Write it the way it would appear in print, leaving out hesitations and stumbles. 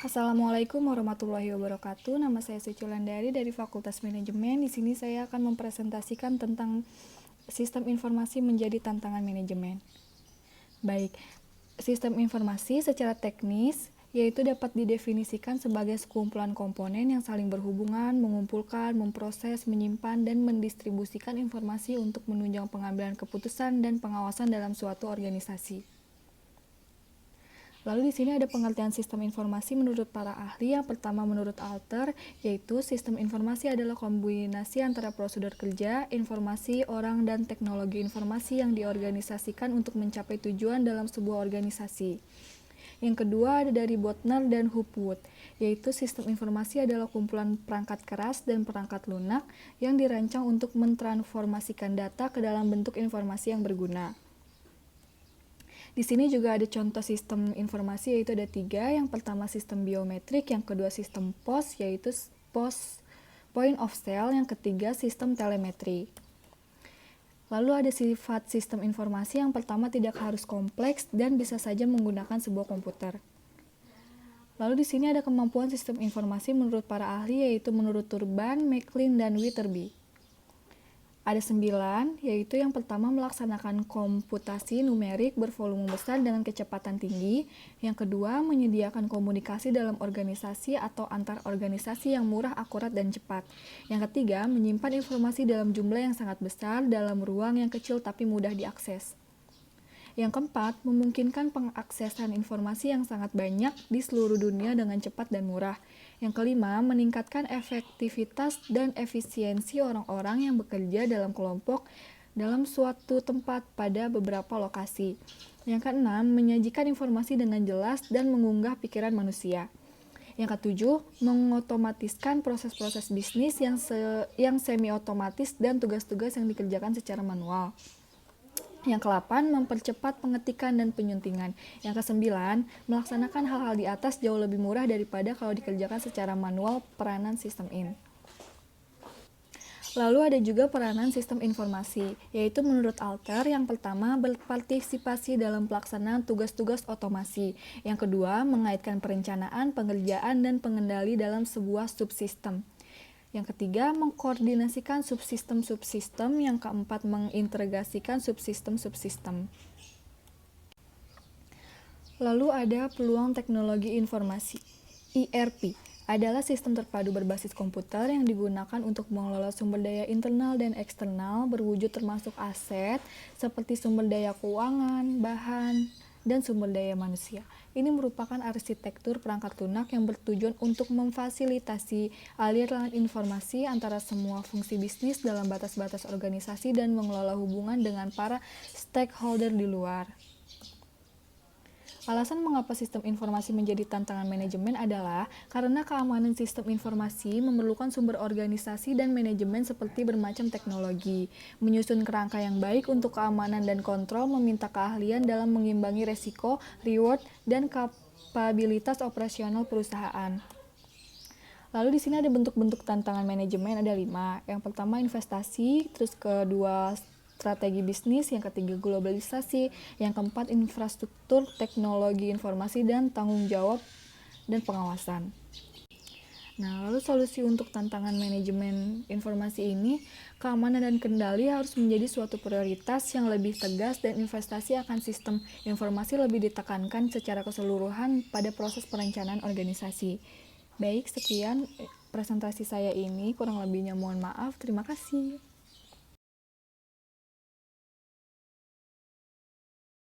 Assalamualaikum warahmatullahi wabarakatuh. Nama saya Suci Landari dari Fakultas Manajemen. Di sini saya akan mempresentasikan tentang sistem informasi menjadi tantangan manajemen. Baik, sistem informasi secara teknis yaitu dapat didefinisikan sebagai sekumpulan komponen yang saling berhubungan, mengumpulkan, memproses, menyimpan, dan mendistribusikan informasi untuk menunjang pengambilan keputusan dan pengawasan dalam suatu organisasi. Lalu di sini ada pengertian sistem informasi menurut para ahli. Yang pertama menurut Alter, yaitu sistem informasi adalah kombinasi antara prosedur kerja, informasi, orang, dan teknologi informasi yang diorganisasikan untuk mencapai tujuan dalam sebuah organisasi. Yang kedua ada dari Botner dan Hopwood, yaitu sistem informasi adalah kumpulan perangkat keras dan perangkat lunak yang dirancang untuk mentransformasikan data ke dalam bentuk informasi yang berguna. Di sini juga ada contoh sistem informasi, yaitu ada 3. Yang pertama sistem biometrik, yang kedua sistem POS, yaitu POS point of sale, yang ketiga sistem telemetri. Lalu ada sifat sistem informasi, yang pertama tidak harus kompleks dan bisa saja menggunakan sebuah komputer. Lalu di sini ada kemampuan sistem informasi menurut para ahli, yaitu menurut Turban, McLean, dan Witherby. Ada 9, yaitu yang pertama melaksanakan komputasi numerik bervolume besar dengan kecepatan tinggi. Yang kedua, menyediakan komunikasi dalam organisasi atau antar organisasi yang murah, akurat, dan cepat. Yang ketiga, menyimpan informasi dalam jumlah yang sangat besar dalam ruang yang kecil tapi mudah diakses. Yang keempat, memungkinkan pengaksesan informasi yang sangat banyak di seluruh dunia dengan cepat dan murah. Yang kelima, meningkatkan efektivitas dan efisiensi orang-orang yang bekerja dalam kelompok dalam suatu tempat pada beberapa lokasi. Yang keenam, menyajikan informasi dengan jelas dan mengunggah pikiran manusia. Yang ketujuh, mengotomatiskan proses-proses bisnis yang semi-otomatis dan tugas-tugas yang dikerjakan secara manual. Yang ke-8, mempercepat pengetikan dan penyuntingan. Yang ke-9, melaksanakan hal-hal di atas jauh lebih murah daripada kalau dikerjakan secara manual peranan sistem in. Lalu ada juga peranan sistem informasi, yaitu menurut Alter, yang pertama berpartisipasi dalam pelaksanaan tugas-tugas otomasi. Yang kedua, mengaitkan perencanaan, pengerjaan, dan pengendali dalam sebuah subsistem. Yang ketiga, mengkoordinasikan subsistem-subsistem. Yang keempat, mengintegrasikan subsistem-subsistem. Lalu ada peluang teknologi informasi. ERP adalah sistem terpadu berbasis komputer yang digunakan untuk mengelola sumber daya internal dan eksternal berwujud termasuk aset seperti sumber daya keuangan, bahan, dan sumber daya manusia. Ini merupakan arsitektur perangkat lunak yang bertujuan untuk memfasilitasi aliran informasi antara semua fungsi bisnis dalam batas-batas organisasi dan mengelola hubungan dengan para stakeholder di luar. Alasan mengapa sistem informasi menjadi tantangan manajemen adalah karena keamanan sistem informasi memerlukan sumber organisasi dan manajemen seperti bermacam teknologi. Menyusun kerangka yang baik untuk keamanan dan kontrol meminta keahlian dalam mengimbangi resiko, reward, dan kapabilitas operasional perusahaan. Lalu di sini ada bentuk-bentuk tantangan manajemen, ada 5. Yang pertama investasi, terus kedua strategi bisnis, yang ketiga globalisasi, yang keempat infrastruktur, teknologi informasi, dan tanggung jawab dan pengawasan. Nah, lalu solusi untuk tantangan manajemen informasi ini, keamanan dan kendali harus menjadi suatu prioritas yang lebih tegas dan investasi akan sistem informasi lebih ditekankan secara keseluruhan pada proses perencanaan organisasi. Baik, sekian presentasi saya ini, kurang lebihnya mohon maaf, terima kasih.